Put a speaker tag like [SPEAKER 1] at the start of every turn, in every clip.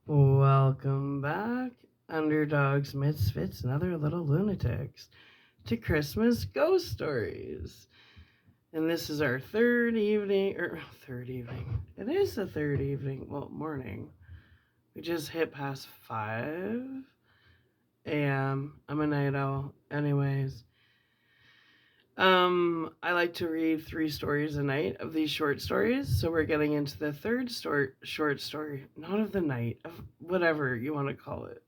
[SPEAKER 1] Welcome back, underdogs, misfits, and other little lunatics, to Christmas Ghost Stories. And this is our third evening. It is the third evening, well, morning. We just hit past 5 a.m. I'm a night owl. Anyways, I like to read 3 stories a night of these short stories, so we're getting into the short story, not of the night, of whatever you want to call it.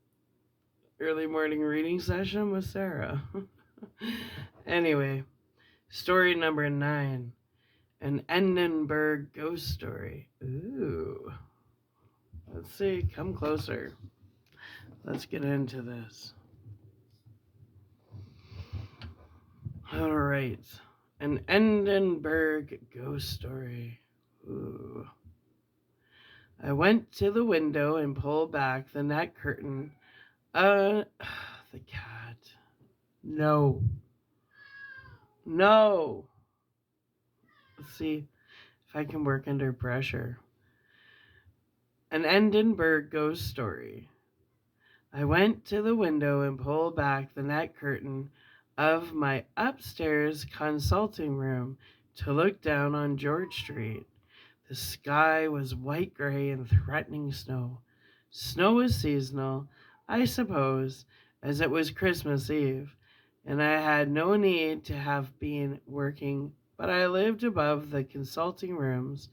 [SPEAKER 1] Early morning reading session with Sarah. Anyway, story number 9, an Edinburgh ghost story. Ooh. Let's see, come closer. Let's get into this. All right, an Edinburgh ghost story. Ooh. I went to the window and pulled back the net curtain. Uh, the cat. No. No. Let's see if I can work under pressure. An Edinburgh ghost story. I went to the window and pulled back the net curtain of my upstairs consulting room to look down on George Street. The sky was white gray and threatening snow. Snow was seasonal, I suppose, as it was Christmas Eve, and I had no need to have been working, but I lived above the consulting rooms.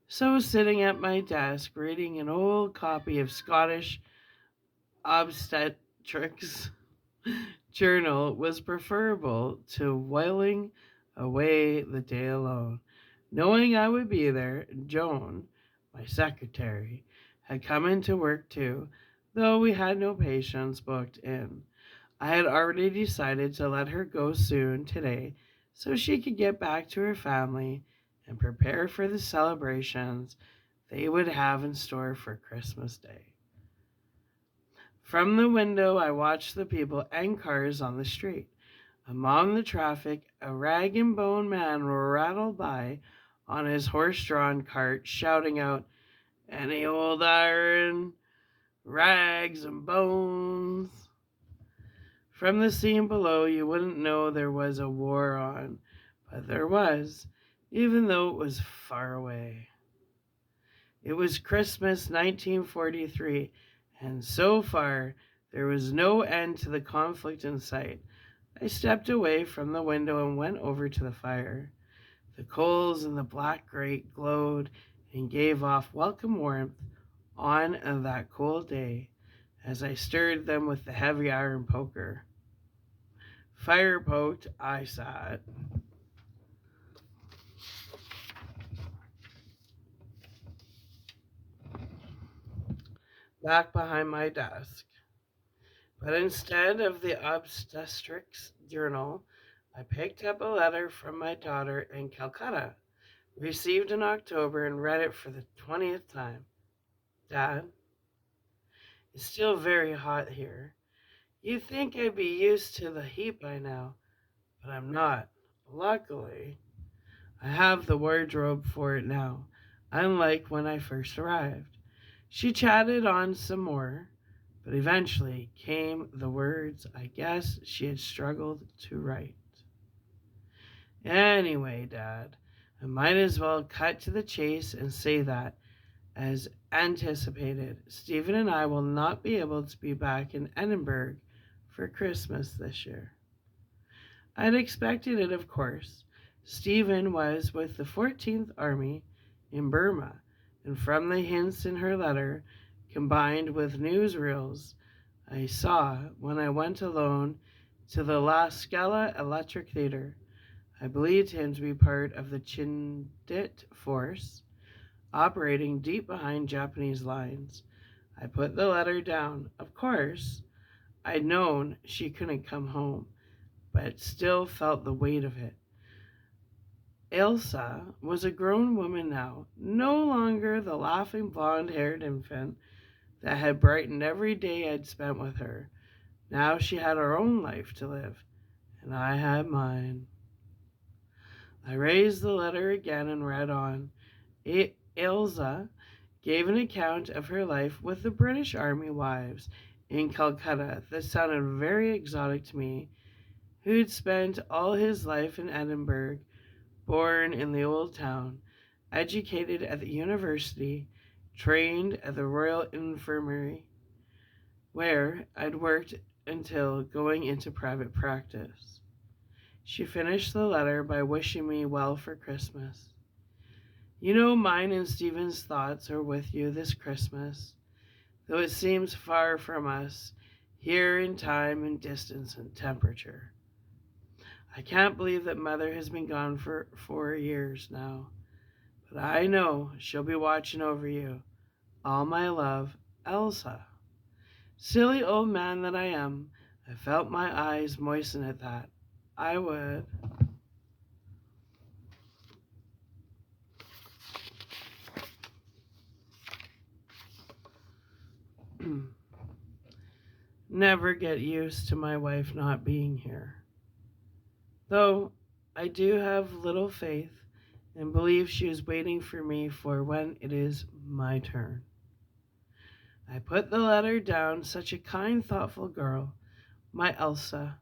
[SPEAKER 1] So, sitting at my desk reading an old copy of Scottish obstetrics journal was preferable to whiling away the day alone. Knowing I would be there, Joan, my secretary, had come into work too, though we had no patients booked in. I had already decided to let her go soon today so she could get back to her family and prepare for the celebrations they would have in store for Christmas Day. From the window, I watched the people and cars on the street. Among the traffic, a rag and bone man rattled by on his horse drawn cart, shouting out, "Any old iron, rags and bones." From the scene below, you wouldn't know there was a war on, but there was, even though it was far away. It was Christmas 1943, and so far there was no end to the conflict in sight. I stepped away from the window and went over to the fire. The coals in the black grate glowed and gave off welcome warmth on that cold day as I stirred them with the heavy iron poker. Fire poked, I sat. Back behind my desk. But instead of the obstetrics journal, I picked up a letter from my daughter in Calcutta, received in October, and read it for the 20th time. Dad, it's still very hot here. You'd think I'd be used to the heat by now, but I'm not. Luckily, I have the wardrobe for it now, unlike when I first arrived. She chatted on some more, but eventually came the words I guess she had struggled to write. Anyway, Dad, I might as well cut to the chase and say that, as anticipated, Stephen and I will not be able to be back in Edinburgh for Christmas this year. I'd expected it, of course. Stephen was with the 14th Army in Burma, and from the hints in her letter, combined with newsreels I saw when I went alone to the La Scala Electric Theatre, I believed him to be part of the Chindit force operating deep behind Japanese lines. I put the letter down. Of course, I'd known she couldn't come home, but still felt the weight of it. Elsa was a grown woman now, no longer the laughing blonde haired infant that had brightened every day I'd spent with her. Now she had her own life to live, and I had mine. I raised the letter again and read on. Elsa gave an account of her life with the British Army wives in Calcutta that sounded very exotic to me, who'd spent all his life in Edinburgh, born in the old town, educated at the university, trained at the Royal Infirmary, where I'd worked until going into private practice. She finished the letter by wishing me well for Christmas. You know, mine and Stephen's thoughts are with you this Christmas, though it seems far from us, here in time and distance and temperature. I can't believe that Mother has been gone for 4 years now, but I know she'll be watching over you. All my love, Elsa. Silly old man that I am, I felt my eyes moisten at that. I would. Never get used to my wife not being here. Though I do have little faith and believe she is waiting for me for when it is my turn. I put the letter down, such a kind, thoughtful girl, my Elsa,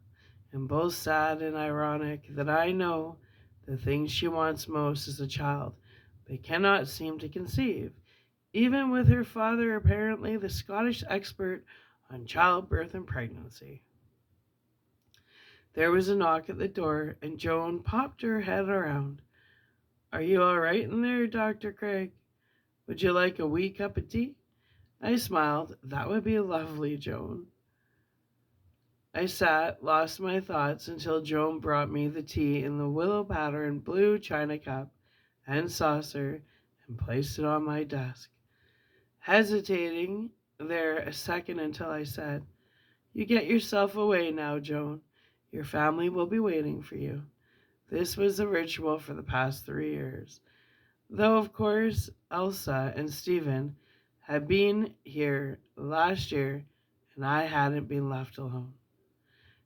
[SPEAKER 1] and both sad and ironic that I know the thing she wants most is a child, but cannot seem to conceive, even with her father apparently the Scottish expert on childbirth and pregnancy. There was a knock at the door, and Joan popped her head around. Are you all right in there, Dr. Craig? Would you like a wee cup of tea? I smiled. That would be lovely, Joan. I sat, lost my thoughts, until Joan brought me the tea in the willow patterned blue china cup and saucer and placed it on my desk, hesitating there a second until I said, You get yourself away now, Joan. Your family will be waiting for you. This was the ritual for the past 3 years. Though, of course, Elsa and Stephen had been here last year and I hadn't been left alone.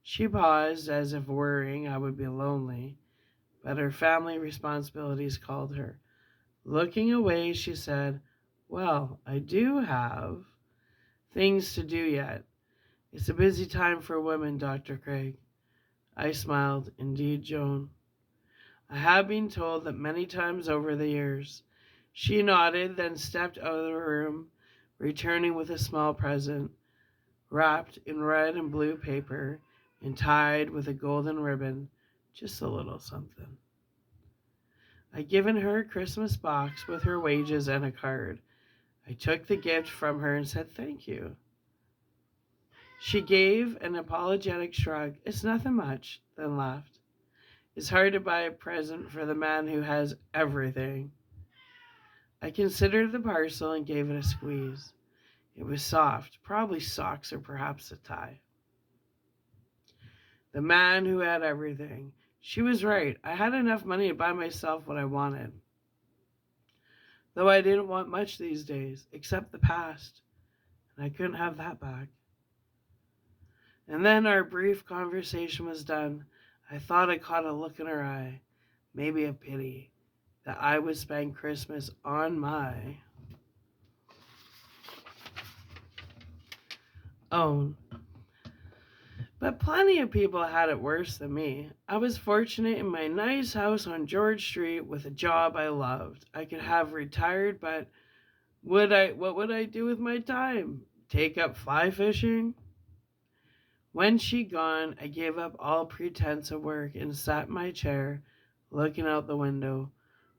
[SPEAKER 1] She paused as if worrying I would be lonely, but her family responsibilities called her. Looking away, she said, Well, I do have things to do yet. It's a busy time for women, Dr. Craig. I smiled. Indeed, Joan. I have been told that many times over the years. She nodded, then stepped out of the room, returning with a small present, wrapped in red and blue paper and tied with a golden ribbon, just a little something. I'd given her a Christmas box with her wages and a card. I took the gift from her and said thank you. She gave an apologetic shrug. It's nothing much, then laughed. It's hard to buy a present for the man who has everything. I considered the parcel and gave it a squeeze. It was soft, probably socks or perhaps a tie. The man who had everything. She was right. I had enough money to buy myself what I wanted. Though I didn't want much these days, except the past, and I couldn't have that back. And then our brief conversation was done. I thought I caught a look in her eye, maybe a pity, that I would spend Christmas on my own. But plenty of people had it worse than me. I was fortunate in my nice house on George Street with a job I loved. I could have retired, but what would I do with my time? Take up fly fishing? When she gone, I gave up all pretense of work and sat in my chair, looking out the window,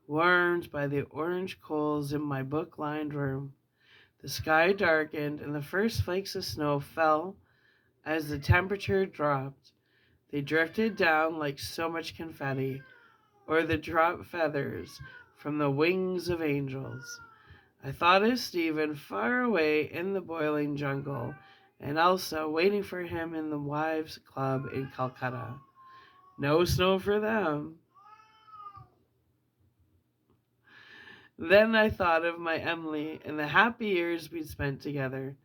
[SPEAKER 1] warmed by the orange coals in my book-lined room. The sky darkened, and the first flakes of snow fell as the temperature dropped. They drifted down like so much confetti, or the dropped feathers from the wings of angels. I thought of Stephen far away in the boiling jungle, and Elsa waiting for him in the wives' club in Calcutta. No snow for them. Then I thought of my Emily and the happy years we'd spent together.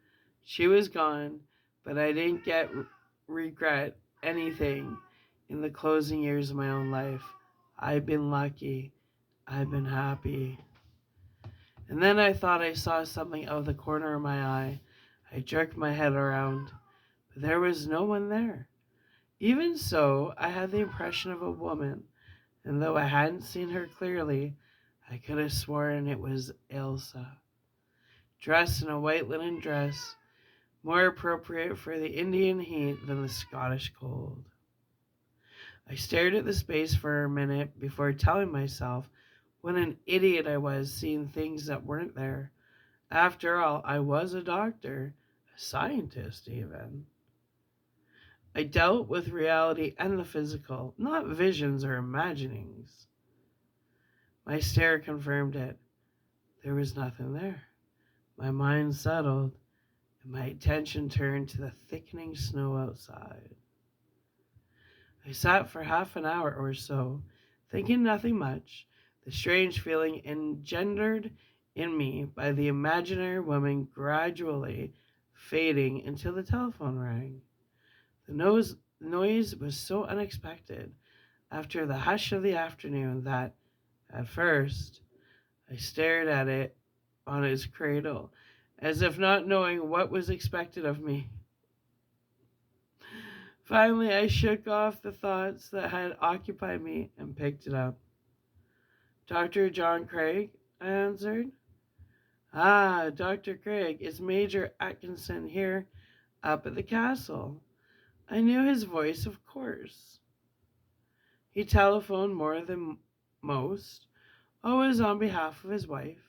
[SPEAKER 1] She was gone, but I didn't regret anything in the closing years of my own life. I've been lucky. I've been happy. And then I thought I saw something out of the corner of my eye. I jerked my head around, but there was no one there. Even so, I had the impression of a woman, and though I hadn't seen her clearly, I could have sworn it was Elsa, dressed in a white linen dress, more appropriate for the Indian heat than the Scottish cold. I stared at the space for a minute before telling myself what an idiot I was seeing things that weren't there. After all, I was a doctor, a scientist even. I dealt with reality and the physical, not visions or imaginings. My stare confirmed it. There was nothing there. My mind settled, and my attention turned to the thickening snow outside. I sat for half an hour or so, thinking nothing much, the strange feeling engendered in me by the imaginary woman gradually fading until the telephone rang. The noise was so unexpected after the hush of the afternoon that, at first, I stared at it on its cradle, as if not knowing what was expected of me. Finally, I shook off the thoughts that had occupied me and picked it up. Dr. John Craig, I answered. Ah, Dr. Craig, it's Major Atkinson here up at the castle. I knew his voice, of course. He telephoned more than most, always on behalf of his wife.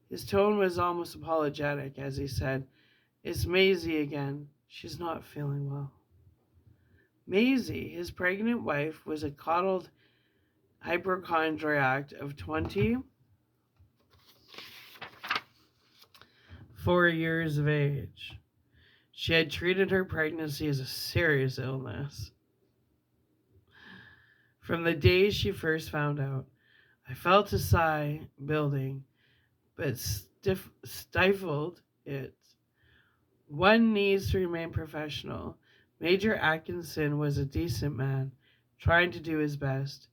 [SPEAKER 1] His tone was almost apologetic as he said, "It's Maisie again. She's not feeling well." Maisie, his pregnant wife, was a coddled hypochondriac of 24 years of age. She had treated her pregnancy as a serious illness. From the day she first found out, I felt a sigh building, but stifled it. One needs to remain professional. Major Atkinson was a decent man, trying to do his best.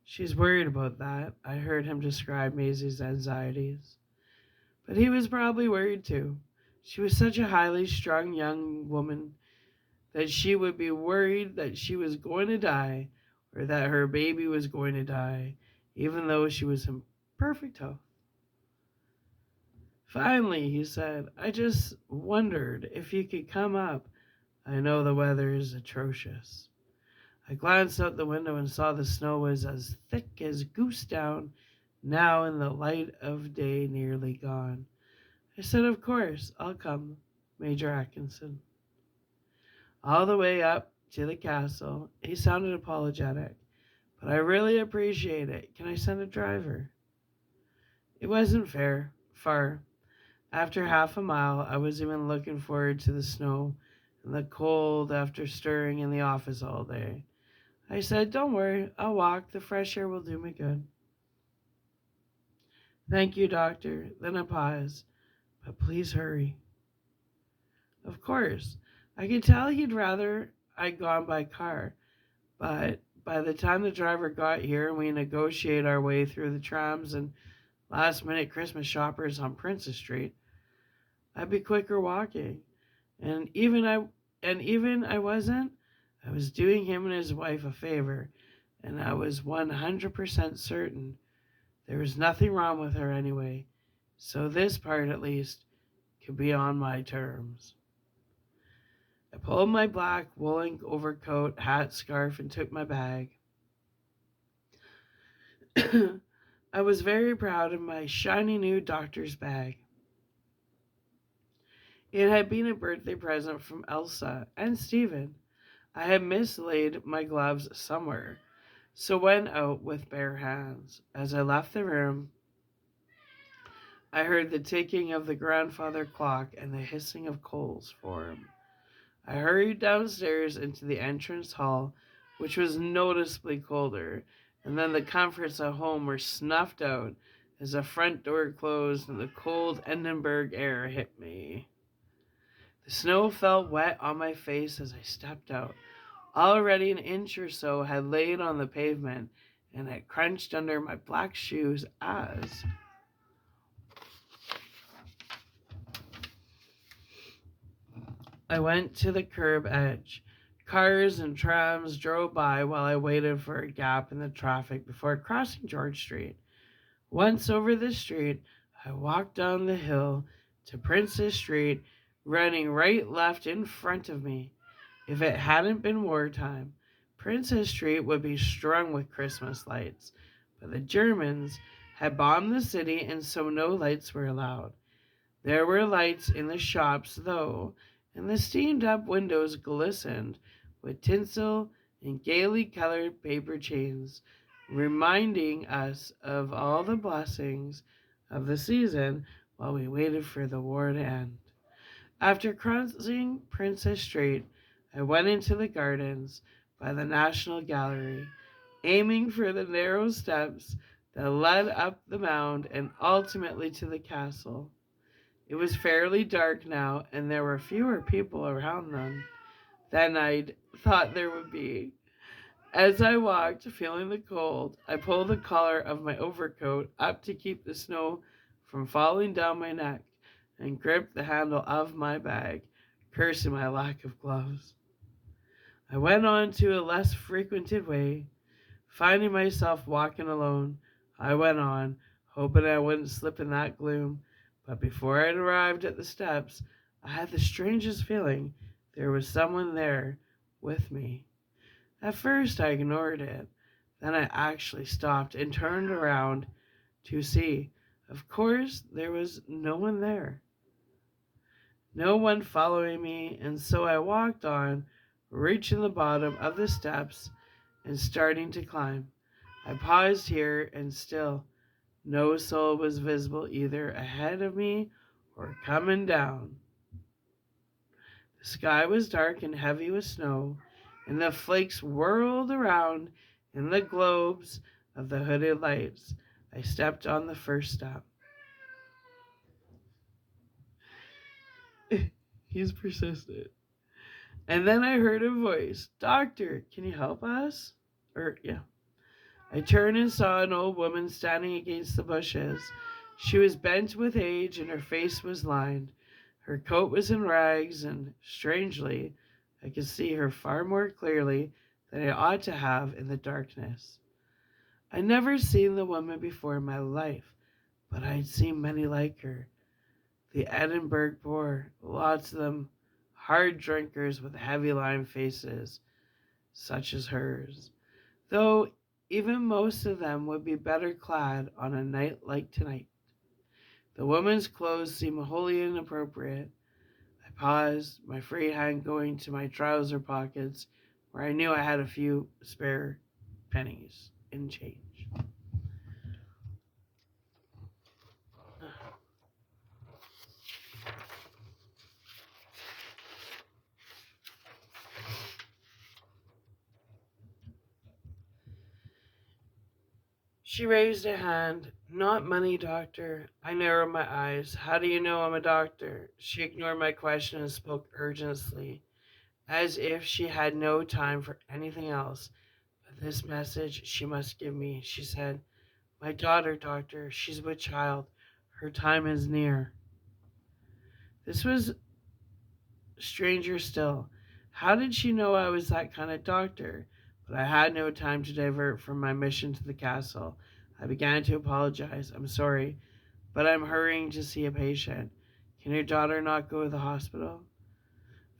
[SPEAKER 1] She's worried about that. I heard him describe Maisie's anxieties. But he was probably worried too. She was such a highly strung young woman that she would be worried that she was going to die or that her baby was going to die, even though she was in perfect health. Finally, he said, I just wondered if you could come up. I know the weather is atrocious. I glanced out the window and saw the snow was as thick as goose down, now in the light of day nearly gone. I said, of course, I'll come, Major Atkinson. All the way up to the castle, he sounded apologetic, but I really appreciate it. Can I send a driver? It wasn't far. After half a mile, I was even looking forward to the snow and the cold after stirring in the office all day. I said, don't worry, I'll walk. The fresh air will do me good. Thank you, doctor. Then I paused. But please hurry. Of course. I could tell he'd rather I'd gone by car, but by the time the driver got here and we negotiated our way through the trams and last-minute Christmas shoppers on Princess Street, I'd be quicker walking. And even I wasn't, I was doing him and his wife a favor, and I was 100% certain there was nothing wrong with her anyway, so this part at least could be on my terms. I pulled my black woolen overcoat, hat, scarf, and took my bag. I was very proud of my shiny new doctor's bag. It had been a birthday present from Elsa and Stephen. I had mislaid my gloves somewhere, so went out with bare hands. As I left the room, I heard the ticking of the grandfather clock and the hissing of coals for him. I hurried downstairs into the entrance hall, which was noticeably colder, and then the comforts at home were snuffed out as the front door closed and the cold Edinburgh air hit me. The snow felt wet on my face as I stepped out. Already an inch or so had laid on the pavement, and it crunched under my black shoes as I went to the curb edge. Cars and trams drove by while I waited for a gap in the traffic before crossing George Street. Once over the street, I walked down the hill to Princess Street, running right left in front of me. If it hadn't been wartime, Princess Street would be strung with Christmas lights, but the Germans had bombed the city and so no lights were allowed. There were lights in the shops, though, and the steamed up windows glistened with tinsel and gaily colored paper chains, reminding us of all the blessings of the season while we waited for the war to end. After crossing Princess Street, I went into the gardens by the National Gallery, aiming for the narrow steps that led up the mound and ultimately to the castle. It was fairly dark now, and there were fewer people around them than I'd thought there would be. As I walked, feeling the cold, I pulled the collar of my overcoat up to keep the snow from falling down my neck and gripped the handle of my bag, cursing my lack of gloves. I went on to a less frequented way. Finding myself walking alone, I went on, hoping I wouldn't slip in that gloom. But before I had arrived at the steps, I had the strangest feeling there was someone there with me. At first, I ignored it. Then I actually stopped and turned around to see. Of course, there was no one there. No one following me, and so I walked on, reaching the bottom of the steps and starting to climb. I paused here, and still no soul was visible either ahead of me or coming down. The sky was dark and heavy with snow, and the flakes whirled around in the globes of the hooded lights. I stepped on the first step. He's persistent. And then I heard a voice. Doctor, can you help us? Yeah. I turned and saw an old woman standing against the bushes. She was bent with age and her face was lined. Her coat was in rags, and strangely, I could see her far more clearly than I ought to have in the darkness. I'd never seen the woman before in my life, but I'd seen many like her. The Edinburgh poor, lots of them hard drinkers with heavy lined faces, such as hers. Though even most of them would be better clad on a night like tonight. The woman's clothes seemed wholly inappropriate. I paused, my free hand going to my trouser pockets, where I knew I had a few spare pennies in change. She raised a hand. Not money, doctor. I narrowed my eyes. How do you know I'm a doctor? She ignored my question and spoke urgently, as if she had no time for anything else. But this message she must give me, she said. My daughter, doctor, she's with child. Her time is near. This was stranger still. How did she know I was that kind of doctor? But I had no time to divert from my mission to the castle. I began to apologize. I'm sorry, but I'm hurrying to see a patient. Can your daughter not go to the hospital?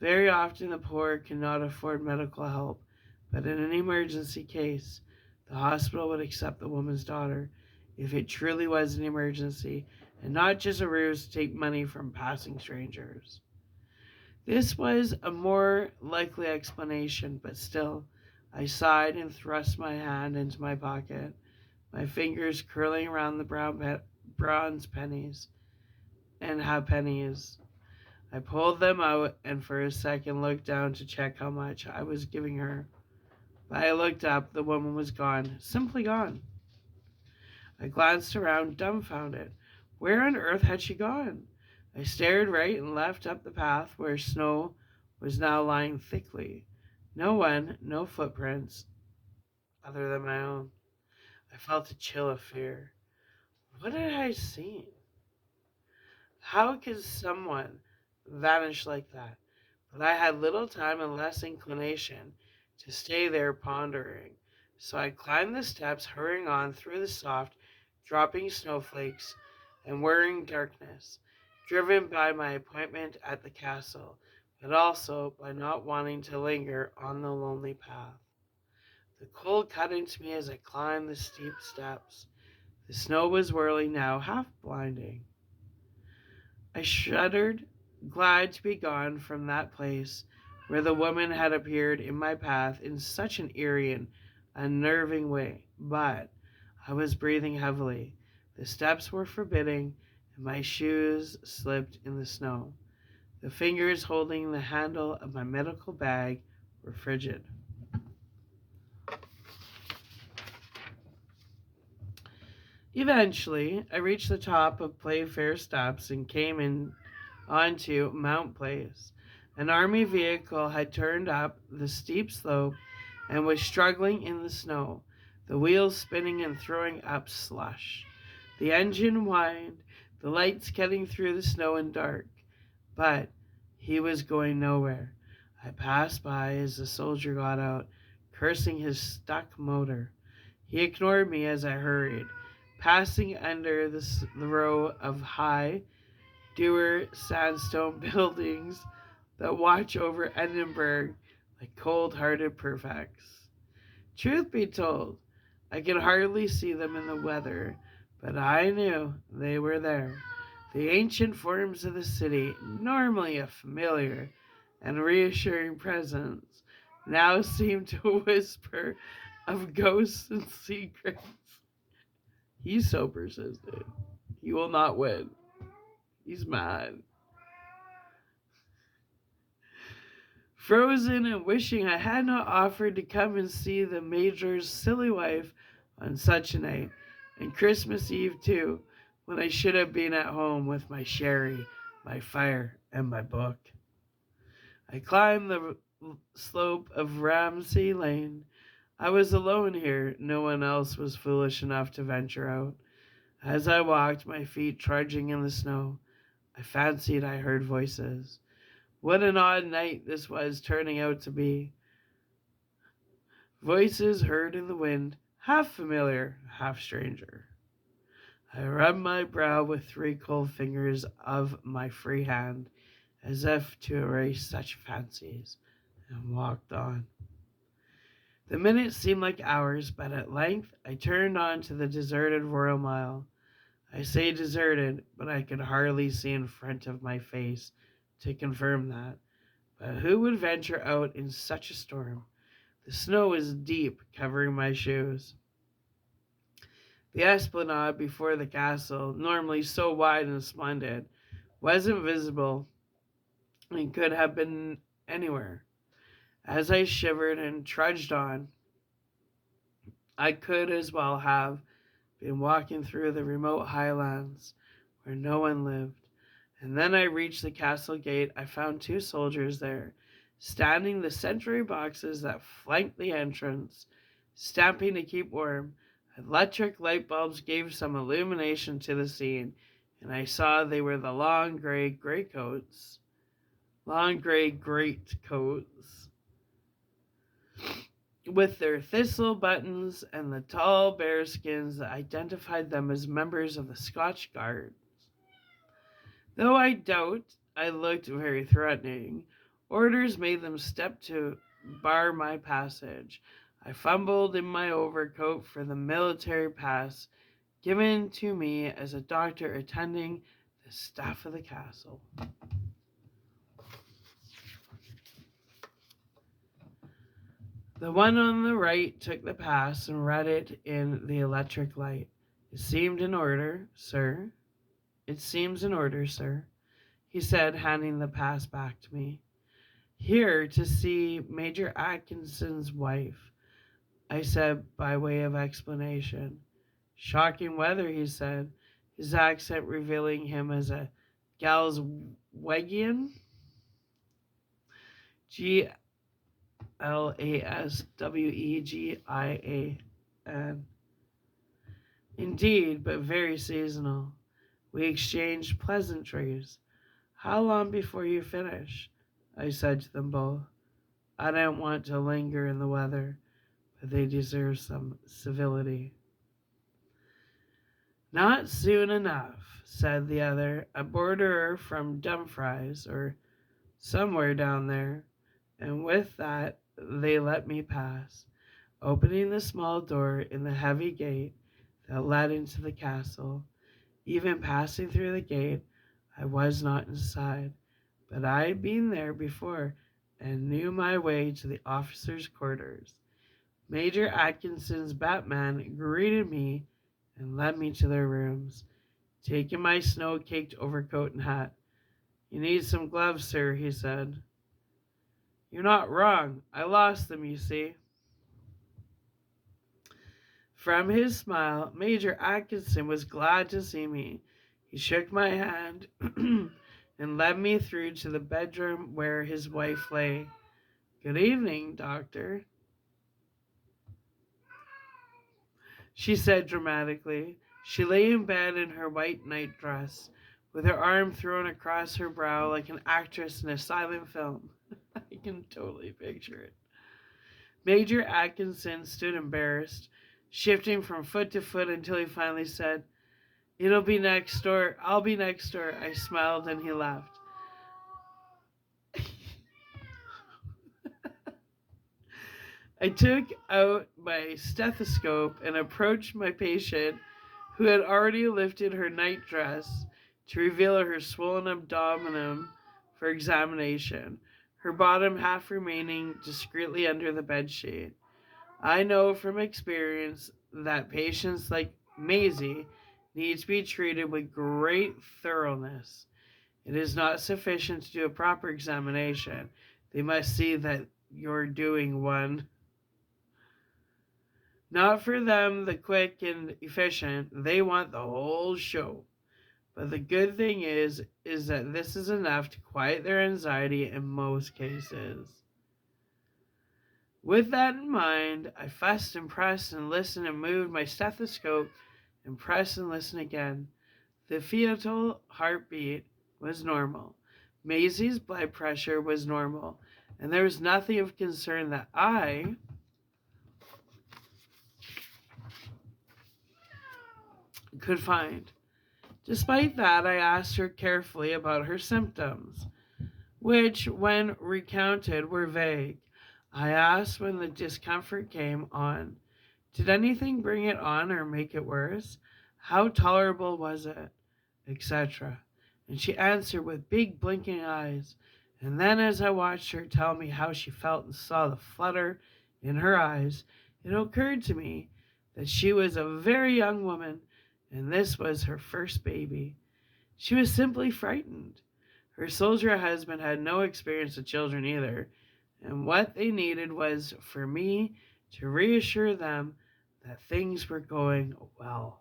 [SPEAKER 1] Very often the poor cannot afford medical help, but in an emergency case, the hospital would accept the woman's daughter if it truly was an emergency and not just a ruse to take money from passing strangers. This was a more likely explanation, but still, I sighed and thrust my hand into my pocket, my fingers curling around the bronze pennies and halfpennies. I pulled them out and for a second looked down to check how much I was giving her. But I looked up, the woman was gone, simply gone. I glanced around, dumbfounded. Where on earth had she gone? I stared right and left up the path where snow was now lying thickly. No one, no footprints, other than my own. I felt a chill of fear. What had I seen? How could someone vanish like that? but I had little time and less inclination to stay there pondering. So I climbed the steps, hurrying on through the soft, dropping snowflakes and whirring darkness, driven by my appointment at the castle, but also by not wanting to linger on the lonely path. The cold cut into me as I climbed the steep steps. The snow was whirling now, half blinding. I shuddered, glad to be gone from that place where the woman had appeared in my path in such an eerie and unnerving way. But I was breathing heavily. The steps were forbidding, and my shoes slipped in the snow. The fingers holding the handle of my medical bag were frigid. Eventually, I reached the top of Playfair steps and came in onto Mount Place. An army vehicle had turned up the steep slope and was struggling in the snow, the wheels spinning and throwing up slush. The engine whined, the lights cutting through the snow and dark. But he was going nowhere. I passed by as the soldier got out, cursing his stuck motor. He ignored me as I hurried, passing under the row of high, dour sandstone buildings that watch over Edinburgh like cold-hearted perfects. Truth be told, I could hardly see them in the weather, but I knew they were there. The ancient forms of the city, normally a familiar and reassuring presence, now seemed to whisper of ghosts and secrets. He's so persistent. He will not win. He's mad. Frozen and wishing I had not offered to come and see the Major's silly wife on such a night, and Christmas Eve too, when I should have been at home with my sherry, my fire, and my book. I climbed the slope of Ramsay Lane. I was alone here. No one else was foolish enough to venture out. As I walked, my feet trudging in the snow, I fancied I heard voices. What an odd night this was turning out to be. Voices heard in the wind, half familiar, half stranger. I rubbed my brow with 3 cold fingers of my free hand, as if to erase such fancies, and walked on. The minutes seemed like hours, but at length I turned on to the deserted Royal Mile. I say deserted, but I could hardly see in front of my face to confirm that. But who would venture out in such a storm? The snow was deep, covering my shoes. The esplanade before the castle, normally so wide and splendid, wasn't visible and could have been anywhere. As I shivered and trudged on, I could as well have been walking through the remote highlands where no one lived. And then I reached the castle gate. I found 2 soldiers there, standing the sentry boxes that flanked the entrance, stamping to keep warm. Electric light bulbs gave some illumination to the scene, and I saw they were the long gray greatcoats with their thistle buttons and the tall bearskins that identified them as members of the Scotch Guard. Though I doubt I looked very threatening, orders made them step to bar my passage. I fumbled in my overcoat for the military pass given to me as a doctor attending the staff of the castle. The one on the right took the pass and read it in the electric light. It seems in order, sir, he said, handing the pass back to me. Here to see Major Atkinson's wife, I said by way of explanation. Shocking weather, he said, his accent revealing him as a Galswegian. Glaswegian. Indeed, but very seasonal. We exchanged pleasantries. How long before you finish? I said to them both. I didn't want to linger in the weather, but they deserve some civility. Not soon enough, said the other, a borderer from Dumfries or somewhere down there, and with that they let me pass, opening the small door in the heavy gate that led into the castle. Even passing through the gate, I was not inside, but I had been there before and knew my way to the officers' quarters. Major Atkinson's Batman greeted me and led me to their rooms, taking my snow-caked overcoat and hat. You need some gloves, sir, he said. You're not wrong. I lost them, you see. From his smile, Major Atkinson was glad to see me. He shook my hand and led me through to the bedroom where his wife lay. Good evening, Doctor, she said dramatically. She lay in bed in her white nightdress, with her arm thrown across her brow like an actress in a silent film. I can totally picture it. Major Atkinson stood embarrassed, shifting from foot to foot until he finally said, It'll be next door. I'll be next door. I smiled and he laughed. I took out my stethoscope and approached my patient, who had already lifted her nightdress to reveal her swollen abdomen for examination, her bottom half remaining discreetly under the bedsheet. I know from experience that patients like Maisie need to be treated with great thoroughness. It is not sufficient to do a proper examination. They must see that you're doing one. Not for them, the quick and efficient. They want the whole show. But the good thing is that this is enough to quiet their anxiety in most cases. With that in mind, I fussed and pressed and listened and moved my stethoscope and pressed and listened again. The fetal heartbeat was normal. Maisie's blood pressure was normal, and there was nothing of concern that I could find. Despite that, I asked her carefully about her symptoms, which, when recounted, were vague. I asked when the discomfort came on. Did anything bring it on or make it worse? How tolerable was it? Etc. And she answered with big blinking eyes. And then, as I watched her tell me how she felt and saw the flutter in her eyes, it occurred to me that she was a very young woman and this was her first baby. She was simply frightened. Her soldier husband had no experience with children either, and what they needed was for me to reassure them that things were going well.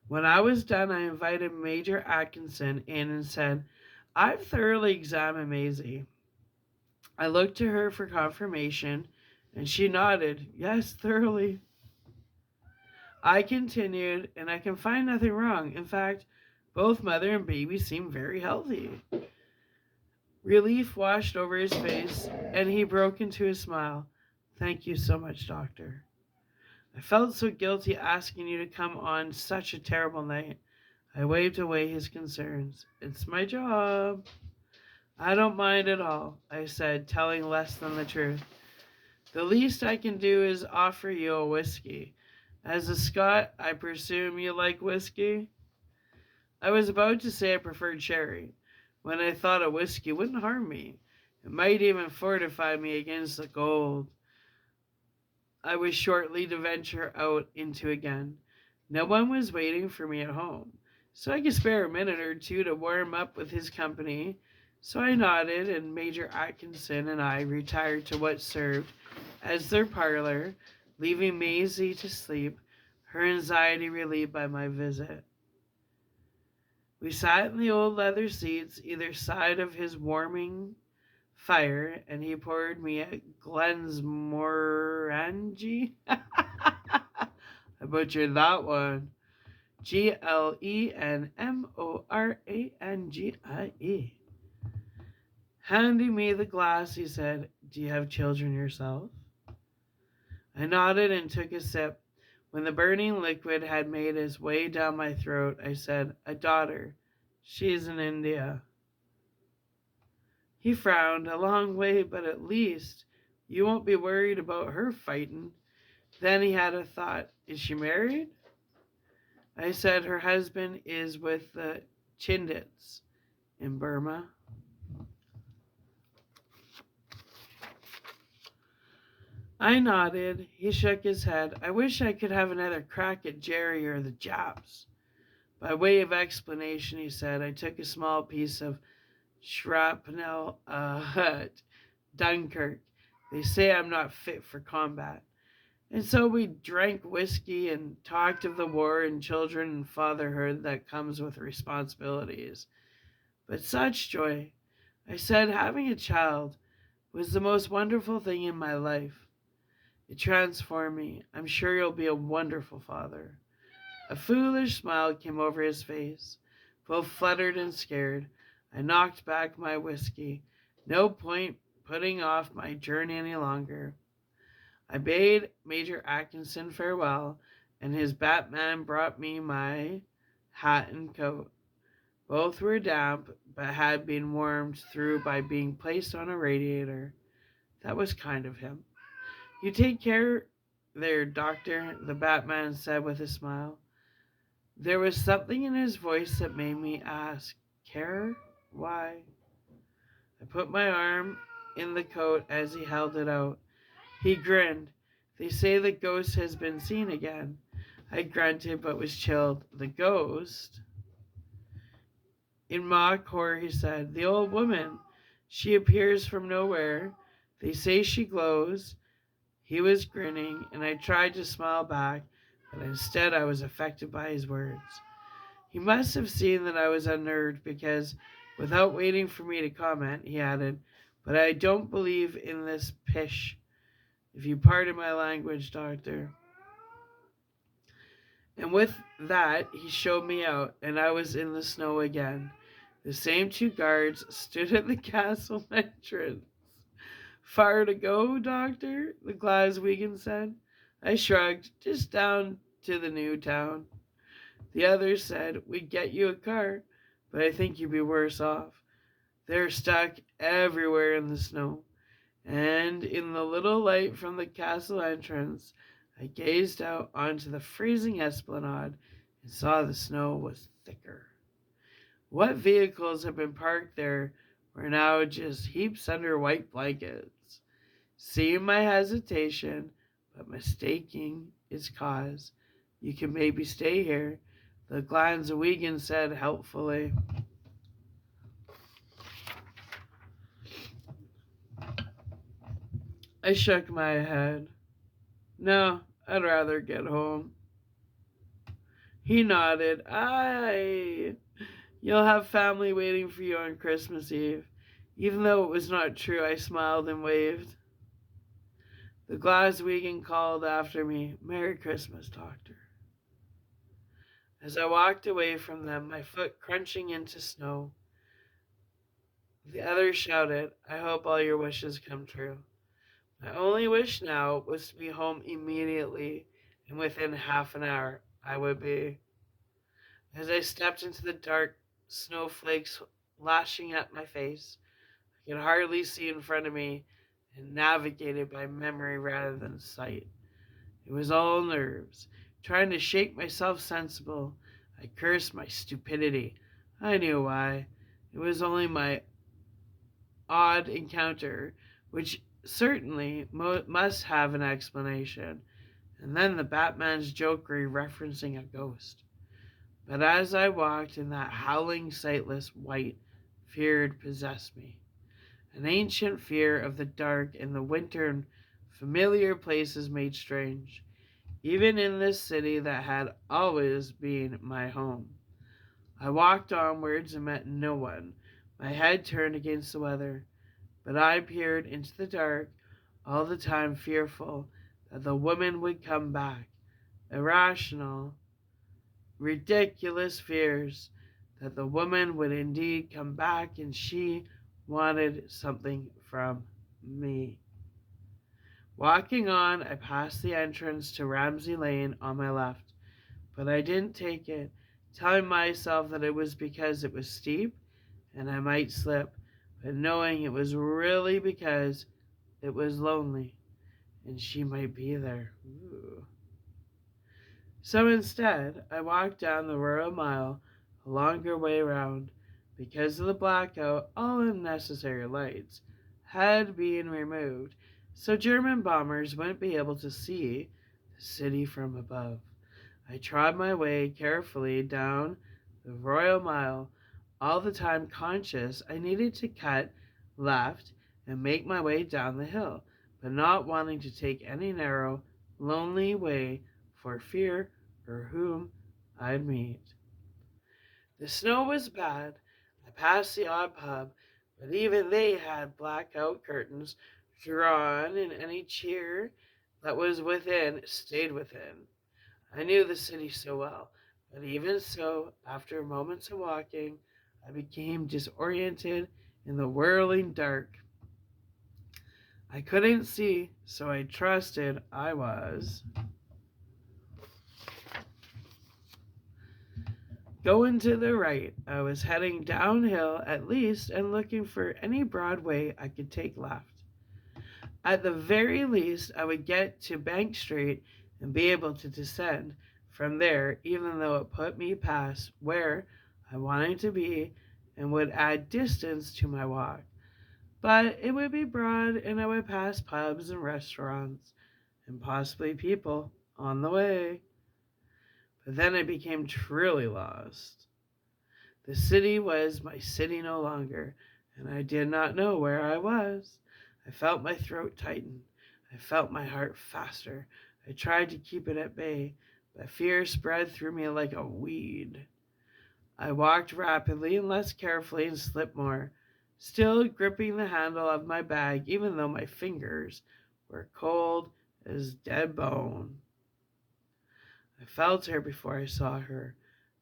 [SPEAKER 1] When I was done, I invited Major Atkinson in and said, I've thoroughly examined Maisie. I looked to her for confirmation, and she nodded, yes, thoroughly. I continued, and I can find nothing wrong. In fact, both mother and baby seem very healthy. Relief washed over his face, and he broke into a smile. Thank you so much, Doctor. I felt so guilty asking you to come on such a terrible night. I waved away his concerns. It's my job. I don't mind at all, I said, telling less than the truth. The least I can do is offer you a whiskey. As a Scot, I presume you like whiskey? I was about to say I preferred sherry, when I thought a whiskey wouldn't harm me. It might even fortify me against the cold I was shortly to venture out into again. No one was waiting for me at home, so I could spare a minute or two to warm up with his company. So I nodded, and Major Atkinson and I retired to what served as their parlor, leaving Maisie to sleep, her anxiety relieved by my visit. We sat in the old leather seats either side of his warming fire, and he poured me a Glensmorangie. I butchered that one. Glenmorangie. Handing me the glass, he said, "Do you have children yourself?" I nodded and took a sip. When the burning liquid had made its way down my throat, I said, "A daughter. She's in India." He frowned. "A long way, but at least you won't be worried about her fighting." Then he had a thought. "Is she married?" I said, "Her husband is with the Chindits in Burma." I nodded. He shook his head. "I wish I could have another crack at Jerry or the Japs." By way of explanation, he said, "I took a small piece of shrapnel at Dunkirk. They say I'm not fit for combat." And so we drank whiskey and talked of the war and children and fatherhood that comes with responsibilities. But such joy! I said having a child was the most wonderful thing in my life. It transformed me. "I'm sure you'll be a wonderful father." A foolish smile came over his face. Both fluttered and scared, I knocked back my whiskey. No point putting off my journey any longer. I bade Major Atkinson farewell, and his Batman brought me my hat and coat. Both were damp, but had been warmed through by being placed on a radiator. That was kind of him. "You take care there, Doctor," the Batman said with a smile. There was something in his voice that made me ask, "Care? Why?" I put my arm in the coat as he held it out. He grinned. "They say the ghost has been seen again." I grunted but was chilled. "The ghost?" In mock horror he said, "The old woman. She appears from nowhere. They say she glows." He was grinning, and I tried to smile back, but instead I was affected by his words. He must have seen that I was unnerved because, without waiting for me to comment, he added, "But I don't believe in this pish, if you pardon my language, Doctor." And with that, he showed me out, and I was in the snow again. The same two guards stood at the castle entrance. "Far to go, Doctor?" the Glaswegian said. I shrugged. "Just down to the new town." The others said, "We'd get you a car, but I think you'd be worse off." They're stuck everywhere in the snow. And in the little light from the castle entrance, I gazed out onto the freezing esplanade and saw the snow was thicker. What vehicles had been parked there were now just heaps under white blankets. Seeing my hesitation, but mistaking its cause, "You can maybe stay here," the Glaswegian said helpfully. I shook my head. "No, I'd rather get home." He nodded. "Aye, you'll have family waiting for you on Christmas Eve." Even though it was not true, I smiled and waved. The Glaswegian called after me, "Merry Christmas, Doctor." As I walked away from them, my foot crunching into snow, the others shouted, "I hope all your wishes come true." My only wish now was to be home immediately, and within half an hour I would be. As I stepped into the dark, snowflakes lashing at my face, I could hardly see in front of me and navigated by memory rather than sight. It was all nerves. Trying to shake myself sensible, I cursed my stupidity. I knew why. It was only my odd encounter, which certainly must have an explanation, and then the Batman's jokery referencing a ghost. But as I walked in that howling, sightless white, fear possessed me. An ancient fear of the dark and the winter and familiar places made strange, even in this city that had always been my home. I walked onwards and met no one, my head turned against the weather, but I peered into the dark, all the time fearful that the woman would come back. Irrational, ridiculous fears that the woman would indeed come back, and she wanted something from me. Walking on, I passed the entrance to Ramsay Lane on my left, but I didn't take it, telling myself that it was because it was steep and I might slip, but knowing it was really because it was lonely and she might be there. Ooh. So instead, I walked down the Royal Mile, a longer way round. Because of the blackout, all unnecessary lights had been removed, so German bombers wouldn't be able to see the city from above. I trod my way carefully down the Royal Mile, all the time conscious I needed to cut left and make my way down the hill, but not wanting to take any narrow, lonely way for fear or whom I'd meet. The snow was bad. I passed the odd pub, but even they had blackout curtains drawn, and any cheer that was within stayed within. I knew the city so well, but even so, after moments of walking, I became disoriented in the whirling dark. I couldn't see, so I trusted I was going to the right. I was heading downhill at least and looking for any broad way I could take left. At the very least, I would get to Bank Street and be able to descend from there, even though it put me past where I wanted to be and would add distance to my walk. But it would be broad and I would pass pubs and restaurants and possibly people on the way. But then I became truly lost. The city was my city no longer, and I did not know where I was. I felt my throat tighten. I felt my heart faster. I tried to keep it at bay, but fear spread through me like a weed. I walked rapidly and less carefully and slipped more, still gripping the handle of my bag even though my fingers were cold as dead bone. I felt her before I saw her.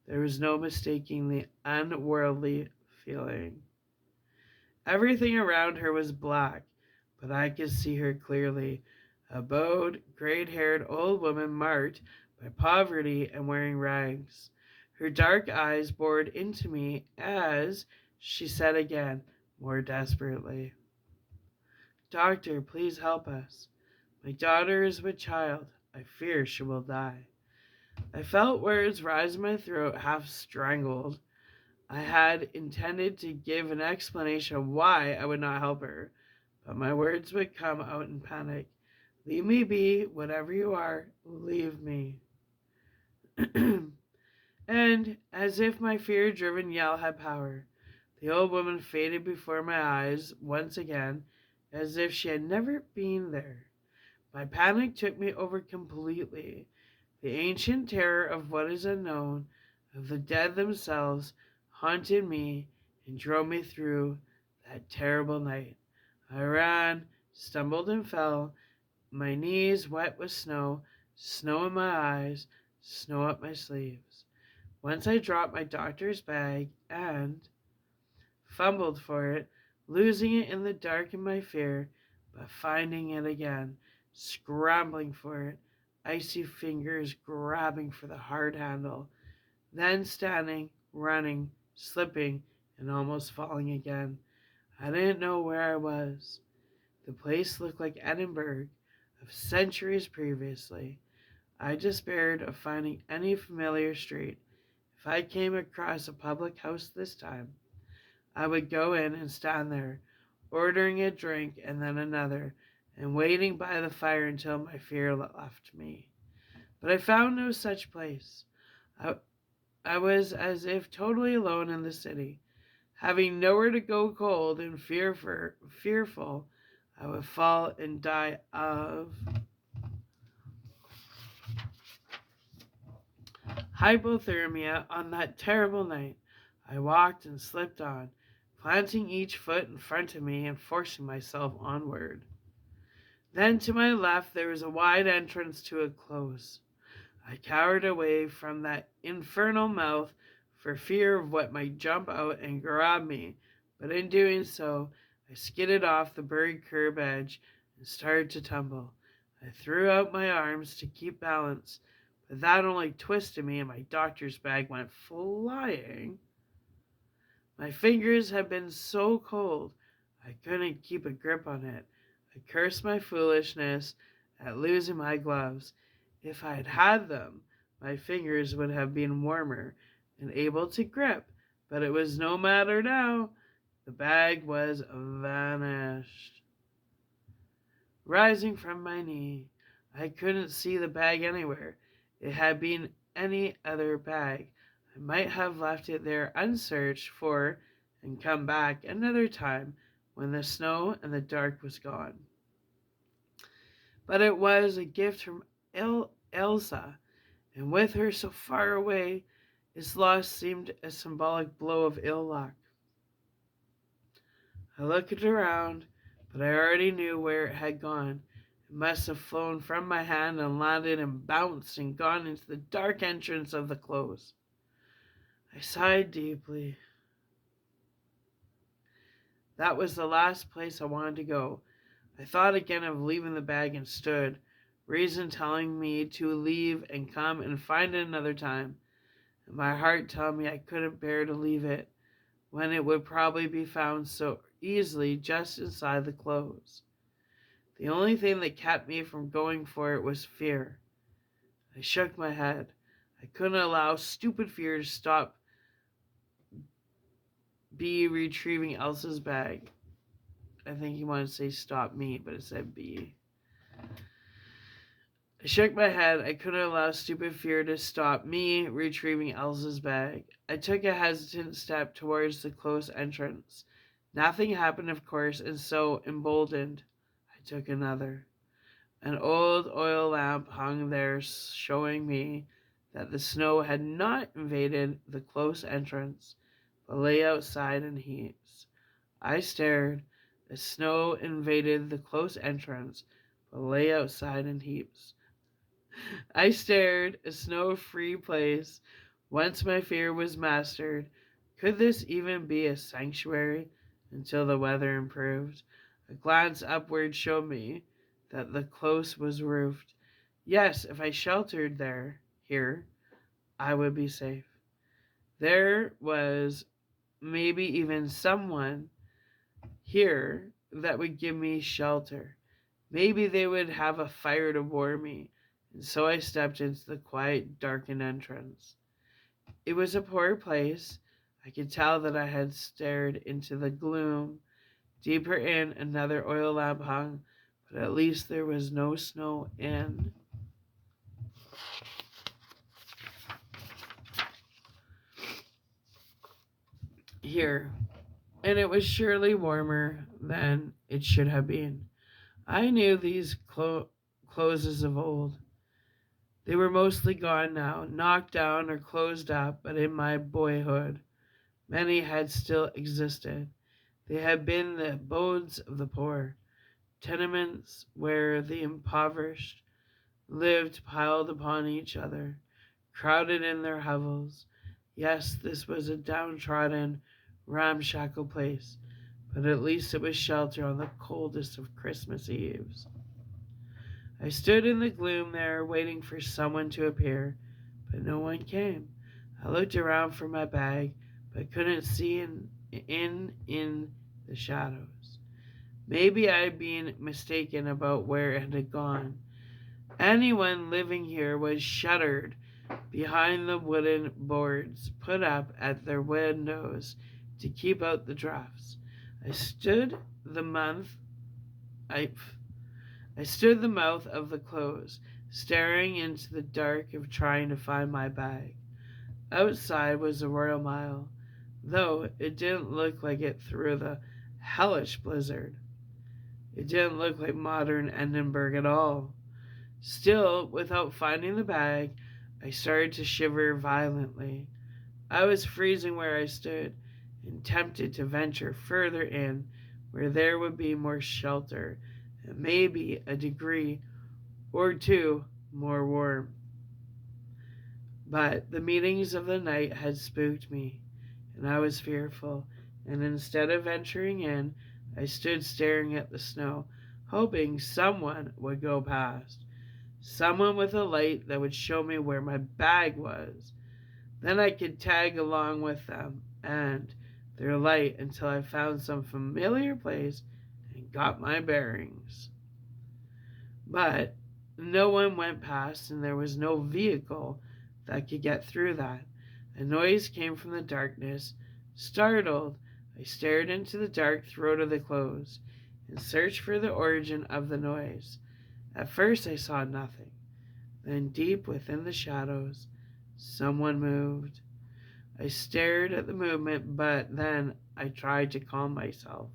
[SPEAKER 1] There was no mistaking the unworldly feeling. Everything around her was black, but I could see her clearly. A bowed, gray-haired old woman marked by poverty and wearing rags. Her dark eyes bored into me as she said again, more desperately, "Doctor, please help us. My daughter is with child. I fear she will die." I felt words rise in my throat, half strangled. I had intended to give an explanation of why I would not help her, but my words would come out in panic. "Leave me be, whatever you are, leave me." And, as if my fear-driven yell had power, the old woman faded before my eyes once again, as if she had never been there. My panic took me over completely. The ancient terror of what is unknown, of the dead themselves, haunted me and drove me through that terrible night. I ran, stumbled and fell, my knees wet with snow, snow in my eyes, snow up my sleeves. Once I dropped my doctor's bag and fumbled for it, losing it in the dark in my fear, but finding it again, scrambling for it, icy fingers grabbing for the hard handle, then standing, running, slipping, and almost falling again. I didn't know where I was. The place looked like Edinburgh of centuries previously. I despaired of finding any familiar street. If I came across a public house this time, I would go in and stand there, ordering a drink and then another, and waiting by the fire until my fear left me. But I found no such place. I, I was as if totally alone in the city, having nowhere to go. Cold and fearful I would fall and die of hypothermia on that terrible night. I walked and slipped on, planting each foot in front of me and forcing myself onward. Then to my left there was a wide entrance to a close. I cowered away from that infernal mouth for fear of what might jump out and grab me, but in doing so, I skidded off the buried curb edge and started to tumble. I threw out my arms to keep balance, but that only twisted me and my doctor's bag went flying. My fingers had been so cold I couldn't keep a grip on it. I cursed my foolishness at losing my gloves. If I had had them, my fingers would have been warmer and able to grip, but it was no matter now. The bag was vanished. Rising from my knee, I couldn't see the bag anywhere. It had been any other bag. I might have left it there unsearched for and come back another time when the snow and the dark was gone. But it was a gift from Elsa, and with her so far away, its loss seemed a symbolic blow of ill luck. I looked around, but I already knew where it had gone. It must have flown from my hand and landed and bounced and gone into the dark entrance of the close. I sighed deeply. That was the last place I wanted to go. I thought again of leaving the bag and stood, reason telling me to leave and come and find it another time, and my heart telling me I couldn't bear to leave it when it would probably be found so easily just inside the clothes. The only thing that kept me from going for it was fear. I shook my head. I couldn't allow stupid fear to stop B retrieving Elsa's bag. I think he wanted to say stop me, but it said B. I shook my head. I couldn't allow stupid fear to stop me retrieving Elsa's bag. I took a hesitant step towards the close entrance. Nothing happened, of course, and so, emboldened, I took another. An old oil lamp hung there, showing me that the snow had not invaded the close entrance, but lay outside in heaps. I stared. The snow invaded the close entrance, but lay outside in heaps. I stared, a snow-free place. Once my fear was mastered, could this even be a sanctuary until the weather improved? A glance upward showed me that the close was roofed. Yes, if I sheltered here, I would be safe. There was maybe even someone here that would give me shelter. Maybe they would have a fire to warm me, and so I stepped into the quiet, darkened entrance. It was a poor place. I could tell that I had stared into the gloom. Deeper in, another oil lamp hung, but at least there was no snow in. Here, and it was surely warmer than it should have been. I knew these closes of old. They were mostly gone now, knocked down or closed up, but in my boyhood, many had still existed. They had been the abodes of the poor, tenements where the impoverished lived piled upon each other, crowded in their hovels. Yes, this was a downtrodden, ramshackle place, but at least it was shelter on the coldest of Christmas Eves. I stood in the gloom there, waiting for someone to appear, but no one came. I looked around for my bag, but couldn't see in the shadows. Maybe I had been mistaken about where it had gone. Anyone living here was shuttered behind the wooden boards put up at their windows to keep out the drafts. I stood the month I I stood the mouth of the close, staring into the dark of trying to find my bag. Outside was the Royal Mile, though it didn't look like it through the hellish blizzard. It didn't look like modern Edinburgh at all. Still, without finding the bag, I started to shiver violently. I was freezing where I stood, and tempted to venture further in, where there would be more shelter, and maybe a degree or two more warm. But the meetings of the night had spooked me, and I was fearful, and instead of venturing in, I stood staring at the snow, hoping someone would go past. Someone with a light that would show me where my bag was. Then I could tag along with them and their light until I found some familiar place and got my bearings. But no one went past, and there was no vehicle that could get through that. A noise came from the darkness. Startled, I stared into the dark throat of the clothes and searched for the origin of the noise. At first I saw nothing. Then deep within the shadows, someone moved. I stared at the movement, but then I tried to calm myself.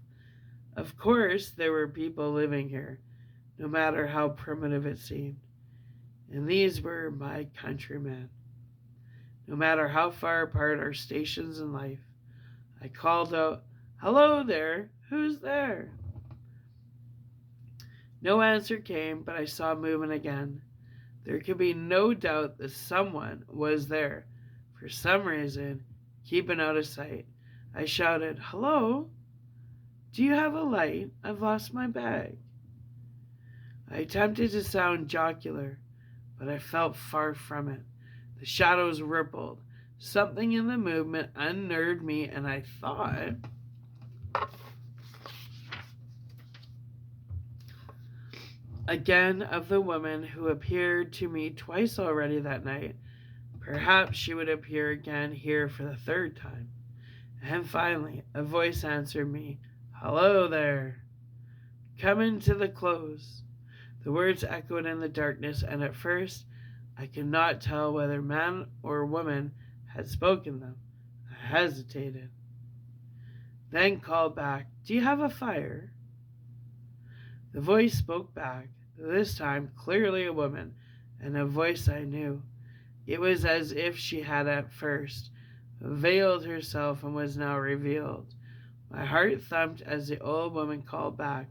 [SPEAKER 1] Of course, there were people living here, no matter how primitive it seemed. And these were my countrymen. No matter how far apart our stations in life, I called out, "Hello there, who's there?" No answer came, but I saw movement again. There could be no doubt that someone was there. For some reason, keeping out of sight, I shouted, "Hello? Do you have a light? I've lost my bag." I attempted to sound jocular, but I felt far from it. The shadows rippled. Something in the movement unnerved me, and I thought, again of the woman who appeared to me twice already that night. Perhaps she would appear again here for the third time. And finally, a voice answered me, "Hello there. Come into the close." The words echoed in the darkness, and at first I could not tell whether man or woman had spoken them. I hesitated, then called back, "Do you have a fire?" The voice spoke back, this time clearly a woman, and a voice I knew. It was as if she had at first veiled herself and was now revealed. My heart thumped as the old woman called back,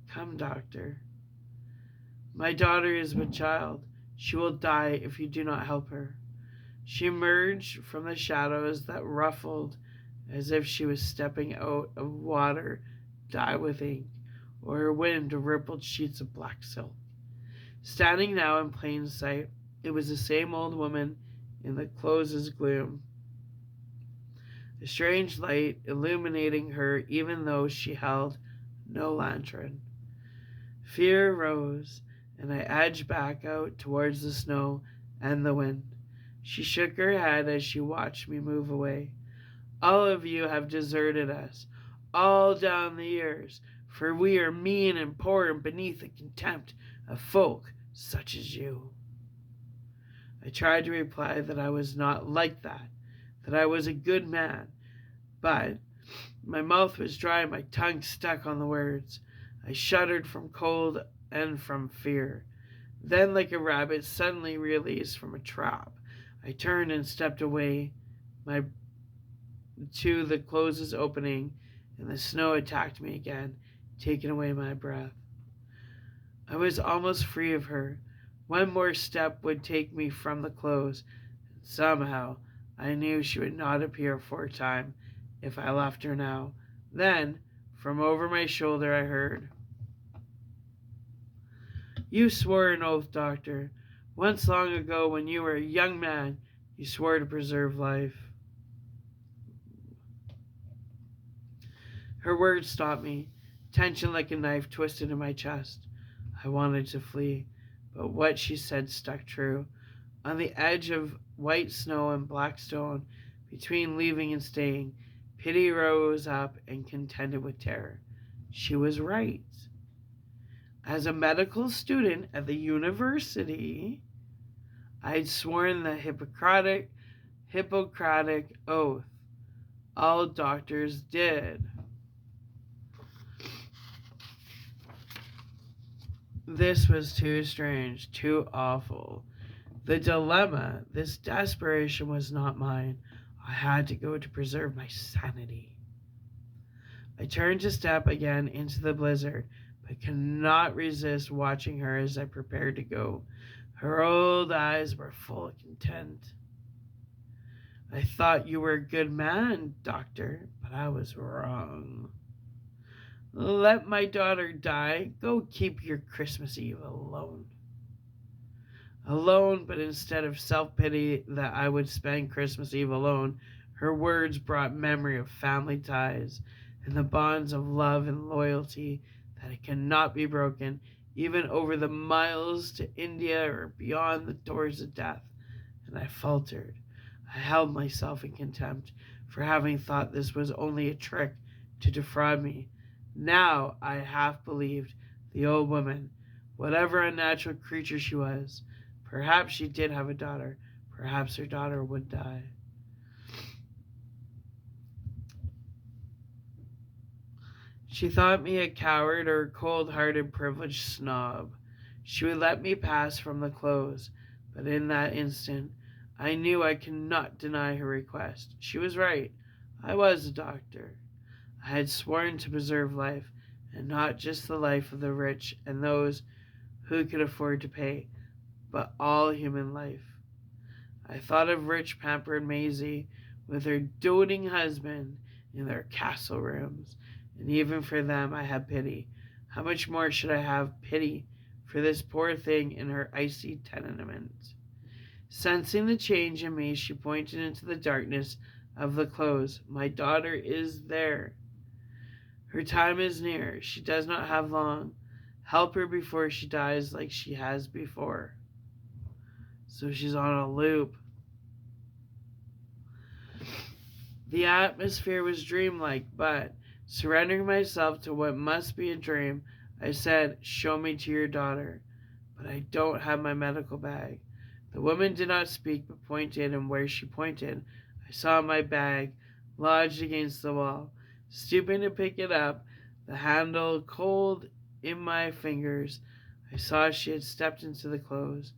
[SPEAKER 1] "Come, doctor. My daughter is with child. She will die if you do not help her." She emerged from the shadows that ruffled as if she was stepping out of water dyed with ink, or a wind rippled sheets of black silk. Standing now in plain sight, it was the same old woman in the close's gloom, a strange light illuminating her even though she held no lantern. Fear rose, and I edged back out towards the snow and the wind. She shook her head as she watched me move away. "All of you have deserted us, all down the years, for we are mean and poor and beneath the contempt of folk such as you." I tried to reply that I was not like that I was a good man, but my mouth was dry and my tongue stuck on the words. I shuddered from cold and from fear. Then, like a rabbit suddenly released from a trap, I turned and stepped away to the close's opening, and the snow attacked me again, taking away my breath. I was almost free of her. One more step would take me from the close, and somehow I knew she would not appear for a time if I left her now. Then, from over my shoulder, I heard, "You swore an oath, doctor. Once long ago, when you were a young man, you swore to preserve life." Her words stopped me. Tension like a knife twisted in my chest. I wanted to flee, but what she said stuck true. On the edge of white snow and black stone, between leaving and staying, pity rose up and contended with terror. She was right. As a medical student at the university, I had sworn the Hippocratic oath. All doctors did. This was too strange, too awful. The dilemma, this desperation was not mine. I had to go to preserve my sanity. I turned to step again into the blizzard, but could not resist watching her as I prepared to go. Her old eyes were full of content. "I thought you were a good man, doctor, but I was wrong. Let my daughter die. Go keep your Christmas Eve alone. Alone, but instead of self pity that I would spend Christmas Eve alone, her words brought memory of family ties and the bonds of love and loyalty that it cannot be broken, even over the miles to India or beyond the doors of death. And I faltered. I held myself in contempt for having thought this was only a trick to defraud me. Now I half believed the old woman, whatever unnatural creature she was. Perhaps she did have a daughter. Perhaps her daughter would die. She thought me a coward or a cold-hearted privileged snob. She would let me pass from the close, but in that instant I knew I could not deny her request. She was right. I was a doctor. I had sworn to preserve life, and not just the life of the rich and those who could afford to pay, but all human life. I thought of rich pampered Maisie with her doting husband in their castle rooms, and even for them I had pity. How much more should I have pity for this poor thing in her icy tenement? Sensing the change in me, she pointed into the darkness of the close. My daughter is there. Her time is near. She does not have long. Help her before she dies like she has before. So she's on a loop. The atmosphere was dreamlike, but surrendering myself to what must be a dream, I said, "Show me to your daughter." But I don't have my medical bag. The woman did not speak, but pointed, and where she pointed, I saw my bag lodged against the wall. Stooping to pick it up, the handle cold in my fingers, I saw she had stepped into the clothes.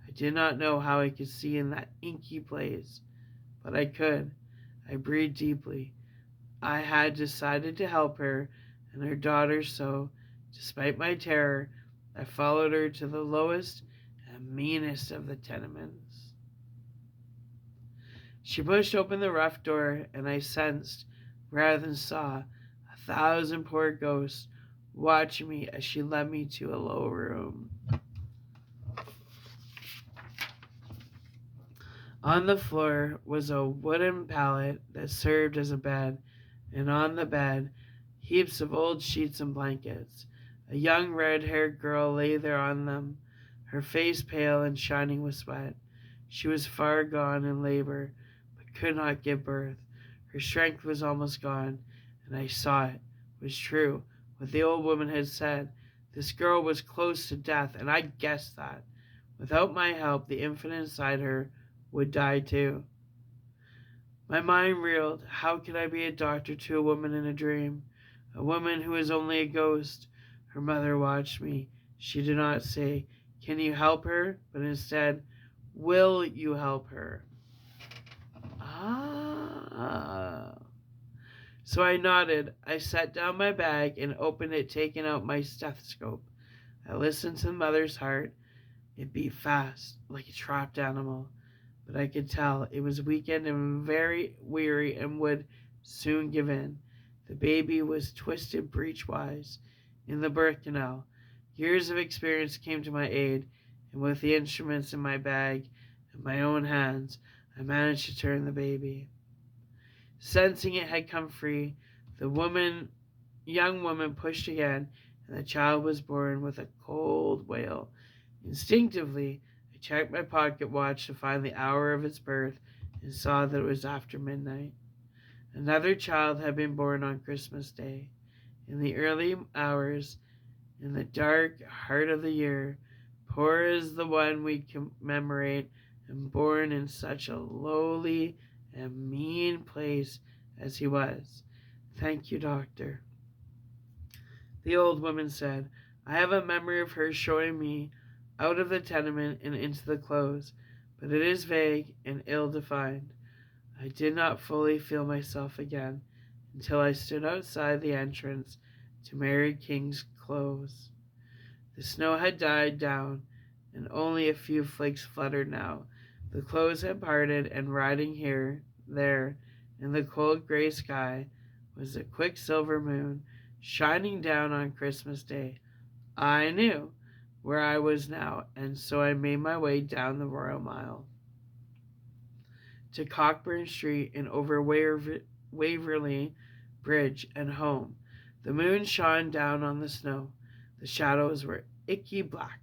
[SPEAKER 1] I did not know how I could see in that inky place, but I could. I breathed deeply. I had decided to help her and her daughter, so, despite my terror, I followed her to the lowest and meanest of the tenements. She pushed open the rough door, and I sensed, rather than saw, 1,000 poor ghosts watching me as she led me to a low room. On the floor was a wooden pallet that served as a bed, and on the bed, heaps of old sheets and blankets. A young red-haired girl lay there on them, her face pale and shining with sweat. She was far gone in labor, but could not give birth. Her strength was almost gone, and I saw it was true, what the old woman had said. This girl was close to death, and I guessed that. Without my help, the infant inside her would die too. My mind reeled. How could I be a doctor to a woman in a dream? A woman who is only a ghost. Her mother watched me. She did not say, "Can you help her?" but instead, "Will you help her?" Ah. So I nodded. I set down my bag and opened it, taking out my stethoscope. I listened to the mother's heart. It beat fast, like a trapped animal, but I could tell it was weakened and very weary and would soon give in. The baby was twisted breechwise in the birth canal. Years of experience came to my aid, and with the instruments in my bag and my own hands, I managed to turn the baby. Sensing it had come free, the young woman pushed again, and the child was born with a cold wail. Instinctively, I checked my pocket watch to find the hour of its birth and saw that it was after midnight. Another child had been born on Christmas Day. In the early hours, in the dark heart of the year, poor as the one we commemorate, and born in such a lowly and mean place as he was. Thank you, doctor. The old woman said, I have a memory of her showing me out of the tenement and into the close, but it is vague and ill-defined. I did not fully feel myself again until I stood outside the entrance to Mary King's close. The snow had died down, and only a few flakes fluttered now. The close had parted, and riding here, there, in the cold gray sky, was a quicksilver moon shining down on Christmas Day. I knew where I was now, and so I made my way down the Royal Mile to Cockburn Street and over Waverley Bridge and home. The moon shone down on the snow. The shadows were icky black.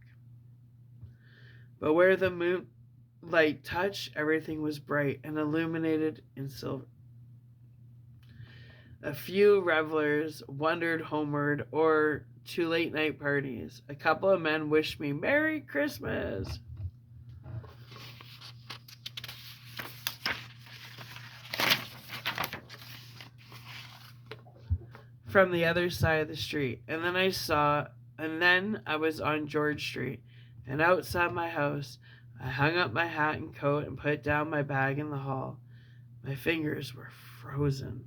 [SPEAKER 1] But where the moonlight touched, everything was bright and illuminated in silver. A few revelers wandered homeward or to late night parties. A couple of men wished me Merry Christmas. From the other side of the street. And then I was on George Street. And outside my house, I hung up my hat and coat and put down my bag in the hall. My fingers were frozen,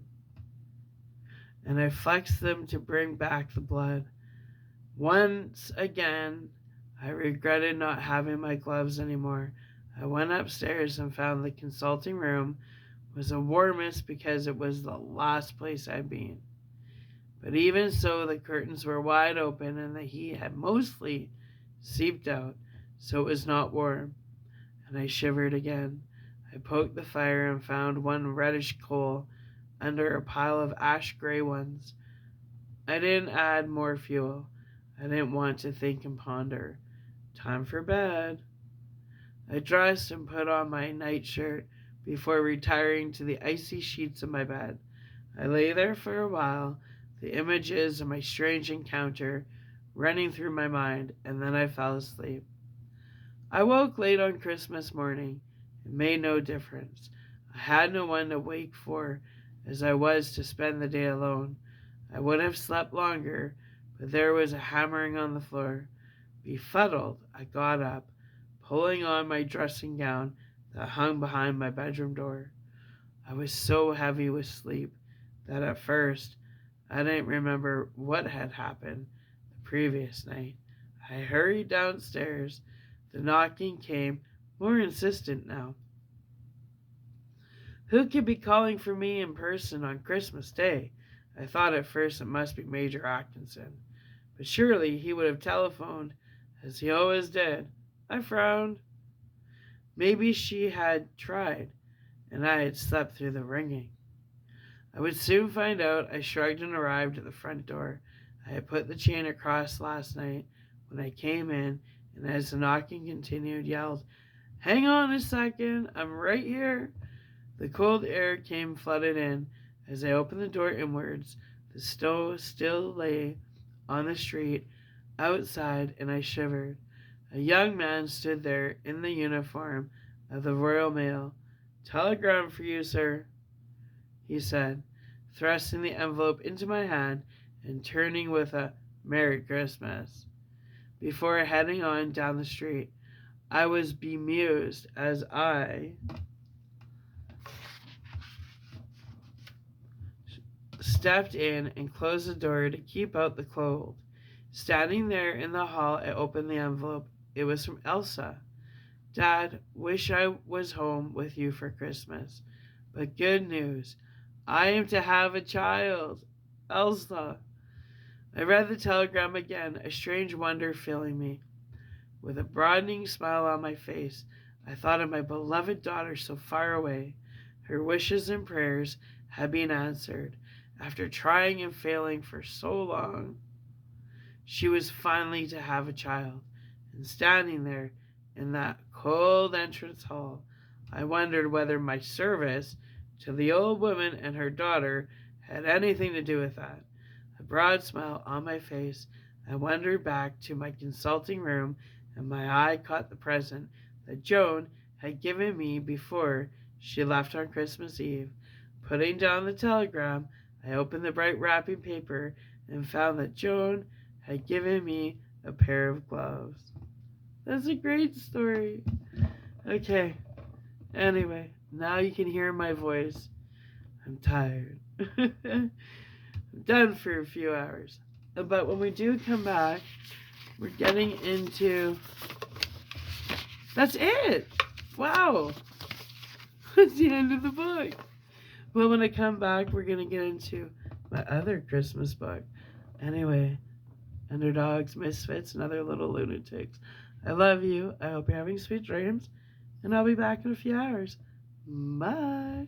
[SPEAKER 1] and I flexed them to bring back the blood. Once again, I regretted not having my gloves anymore. I went upstairs and found the consulting room was the warmest because it was the last place I'd been. But even so, the curtains were wide open and the heat had mostly seeped out, so it was not warm, and I shivered again. I poked the fire and found one reddish coal under a pile of ash-gray ones. I didn't add more fuel. I didn't want to think and ponder. Time for bed. I dressed and put on my nightshirt before retiring to the icy sheets of my bed. I lay there for a while, the images of my strange encounter running through my mind, and then I fell asleep. I woke late on Christmas morning. It made no difference. I had no one to wake for, as I was to spend the day alone. I would have slept longer, but there was a hammering on the floor. Befuddled, I got up, pulling on my dressing gown that hung behind my bedroom door. I was so heavy with sleep that at first I didn't remember what had happened the previous night. I hurried downstairs. The knocking came more insistent now. Who could be calling for me in person on Christmas Day? I thought at first it must be Major Atkinson, but surely he would have telephoned, as he always did. I frowned. Maybe she had tried, and I had slept through the ringing. I would soon find out. I shrugged and arrived at the front door. I had put the chain across last night when I came in, and as the knocking continued, yelled, "Hang on a second, I'm right here." The cold air came flooded in. As I opened the door inwards, the snow still lay on the street outside, and I shivered. A young man stood there in the uniform of the Royal Mail. "Telegram for you, sir," he said, thrusting the envelope into my hand and turning with a "Merry Christmas" before heading on down the street. I was bemused as I stepped in and closed the door to keep out the cold. Standing there in the hall, I opened the envelope. It was from Elsa. "Dad, wish I was home with you for Christmas. But good news. I am to have a child. Elsa." I read the telegram again, a strange wonder filling me. With a broadening smile on my face, I thought of my beloved daughter so far away. Her wishes and prayers had been answered. After trying and failing for so long, she was finally to have a child. And standing there in that cold entrance hall, I wondered whether my service to the old woman and her daughter had anything to do with that. A broad smile on my face, I wandered back to my consulting room, and my eye caught the present that Joan had given me before she left on Christmas Eve. Putting down the telegram, I opened the bright wrapping paper and found that Joan had given me a pair of gloves. That's a great story. Okay, anyway, now you can hear my voice. I'm tired. I'm done for a few hours. But when we do come back, we're getting into... That's it! Wow! That's the end of the book. Well, when I come back, we're going to get into my other Christmas book. Anyway, underdogs, misfits, and other little lunatics. I love you. I hope you're having sweet dreams, and I'll be back in a few hours. Bye.